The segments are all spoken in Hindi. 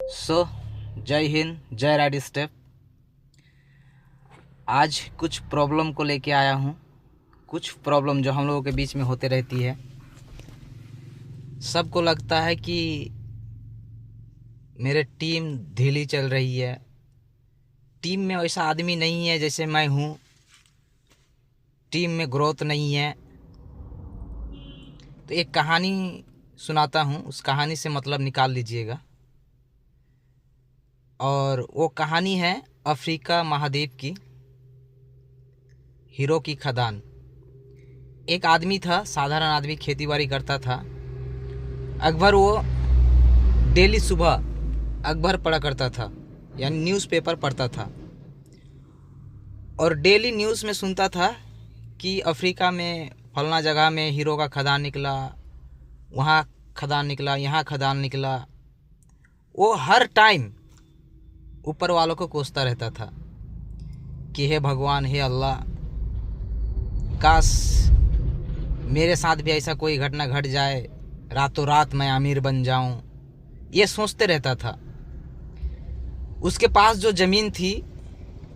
सो जय हिंद, जय राइड स्टेप। आज कुछ प्रॉब्लम को लेके आया हूँ। कुछ प्रॉब्लम जो हम लोगों के बीच में होते रहती है। सबको लगता है कि मेरे टीम ढीली चल रही है, टीम में वैसा आदमी नहीं है जैसे मैं हूँ, टीम में ग्रोथ नहीं है। तो एक कहानी सुनाता हूँ, उस कहानी से मतलब निकाल लीजिएगा। और वो कहानी है अफ्रीका महाद्वीप की, हीरो की खदान। एक आदमी था, साधारण आदमी, खेतीबाड़ी करता था। अकबर वो डेली सुबह अकबर पढ़ा करता था, यानी न्यूज़पेपर पढ़ता था। और डेली न्यूज़ में सुनता था कि अफ्रीका में फलना जगह में हीरो का खदान निकला, वहाँ खदान निकला, यहाँ खदान निकला। वो हर टाइम ऊपर वालों को कोसता रहता था कि हे भगवान, हे अल्लाह, काश मेरे साथ भी ऐसा कोई घटना घट जाए, रातों रात मैं अमीर बन जाऊं। ये सोचते रहता था। उसके पास जो ज़मीन थी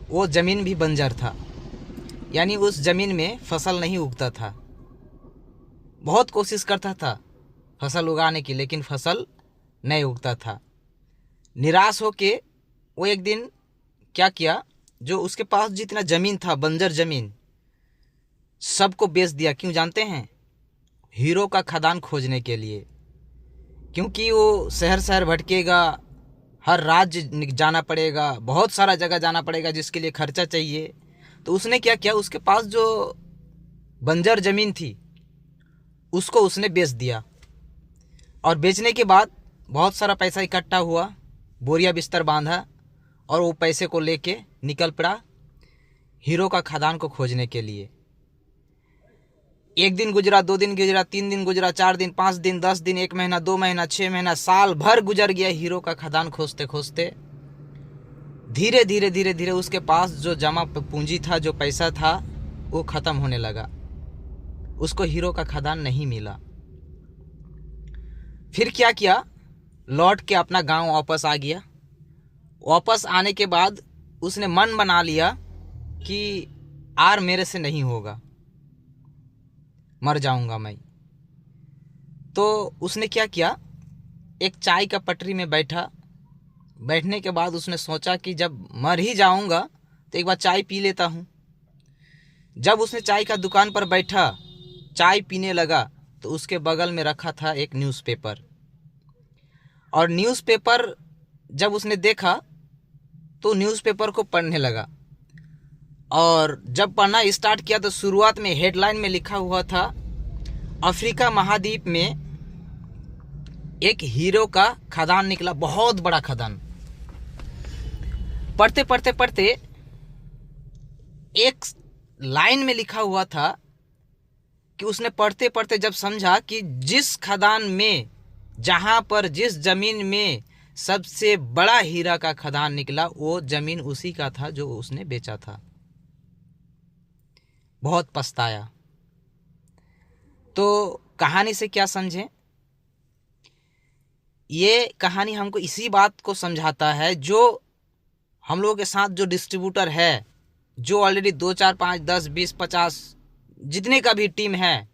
वो ज़मीन भी बंजर था, यानी उस ज़मीन में फसल नहीं उगता था। बहुत कोशिश करता था फसल उगाने की, लेकिन फसल नहीं उगता था। निराश होके वो एक दिन क्या किया, जो उसके पास जितना ज़मीन था, बंजर ज़मीन, सबको बेच दिया। क्यों जानते हैं? हीरो का खदान खोजने के लिए। क्योंकि वो शहर शहर भटकेगा, हर राज्य जाना पड़ेगा, बहुत सारा जगह जाना पड़ेगा, जिसके लिए खर्चा चाहिए। तो उसने क्या किया, उसके पास जो बंजर ज़मीन थी उसको उसने बेच दिया। और बेचने के बाद बहुत सारा पैसा इकट्ठा हुआ, बोरिया बिस्तर बांधा और वो पैसे को लेके निकल पड़ा हीरो का खदान को खोजने के लिए। एक दिन गुजरा, 2 दिन गुजरा, 3 दिन गुजरा, 4 दिन, 5 दिन, 10 दिन, 1 महीना, 2 महीना, 6 महीना, साल भर गुजर गया हीरो का खदान खोजते खोजते। धीरे धीरे धीरे धीरे उसके पास जो जमा पूंजी था, जो पैसा था, वो ख़त्म होने लगा। उसको हीरो का खदान नहीं मिला। फिर क्या किया, लौट के अपना गांव वापस आ गया। वापस आने के बाद उसने मन बना लिया कि आर मेरे से नहीं होगा, मर जाऊंगा मैं। तो उसने क्या किया, एक चाय का पटरी में बैठा। बैठने के बाद उसने सोचा कि जब मर ही जाऊंगा तो एक बार चाय पी लेता हूँ। जब उसने चाय का दुकान पर बैठा, चाय पीने लगा, तो उसके बगल में रखा था एक न्यूज़पेपर। और न्यूज़पेपर जब उसने देखा तो न्यूज़पेपर को पढ़ने लगा। और जब पढ़ना स्टार्ट किया तो शुरुआत में हेडलाइन में लिखा हुआ था, अफ्रीका महाद्वीप में एक हीरो का खदान निकला, बहुत बड़ा खदान। पढ़ते पढ़ते पढ़ते एक लाइन में लिखा हुआ था कि उसने पढ़ते पढ़ते जब समझा कि जिस खदान में, जहां पर जिस जमीन में सबसे बड़ा हीरा का खदान निकला, वो जमीन उसी का था जो उसने बेचा था। बहुत पछताया। तो कहानी से क्या समझें? ये कहानी हमको इसी बात को समझाता है, जो हम लोगों के साथ जो डिस्ट्रीब्यूटर है, जो ऑलरेडी 2, 4, 5, 10, 20, 50 जितने का भी टीम है,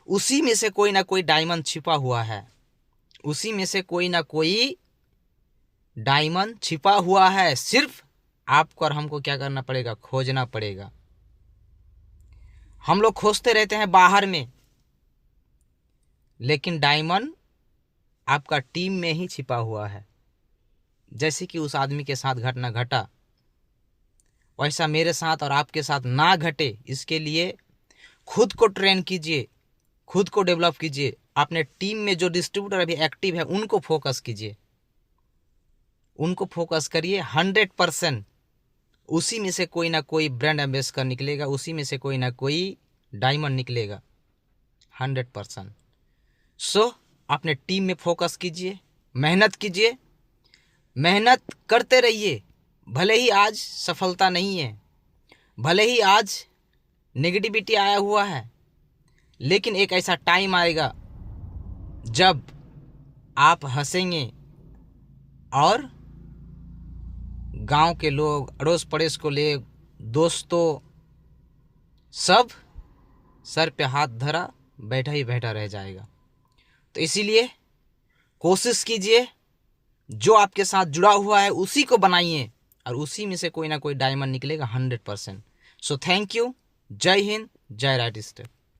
उसी में से कोई ना कोई डायमंड छिपा हुआ है। उसी में से कोई ना कोई डायमंड छिपा हुआ है। सिर्फ आपको और हमको क्या करना पड़ेगा, खोजना पड़ेगा। हम लोग खोजते रहते हैं बाहर में, लेकिन डायमंड आपका टीम में ही छिपा हुआ है। जैसे कि उस आदमी के साथ घटना घटा, वैसा मेरे साथ और आपके साथ ना घटे, इसके लिए खुद को ट्रेन कीजिए, खुद को डेवलप कीजिए। अपने टीम में जो डिस्ट्रीब्यूटर अभी एक्टिव है उनको फोकस कीजिए, उनको फोकस करिए 100%। उसी में से कोई ना कोई ब्रांड एम्बेसडर निकलेगा, उसी में से कोई ना कोई डायमंड निकलेगा 100%। सो अपने टीम में फोकस कीजिए, मेहनत कीजिए, मेहनत करते रहिए। भले ही आज सफलता नहीं है, भले ही आज नेगेटिविटी आया हुआ है, लेकिन एक ऐसा टाइम आएगा जब आप हंसेंगे, और गांव के लोग, अड़ोस पड़ोस को ले, दोस्तों, सब सर पे हाथ धरा बैठा ही बैठा रह जाएगा। तो इसीलिए कोशिश कीजिए, जो आपके साथ जुड़ा हुआ है उसी को बनाइए और उसी में से कोई ना कोई डायमंड निकलेगा 100%। So thank you. जय हिंद, जय राइट स्टेप।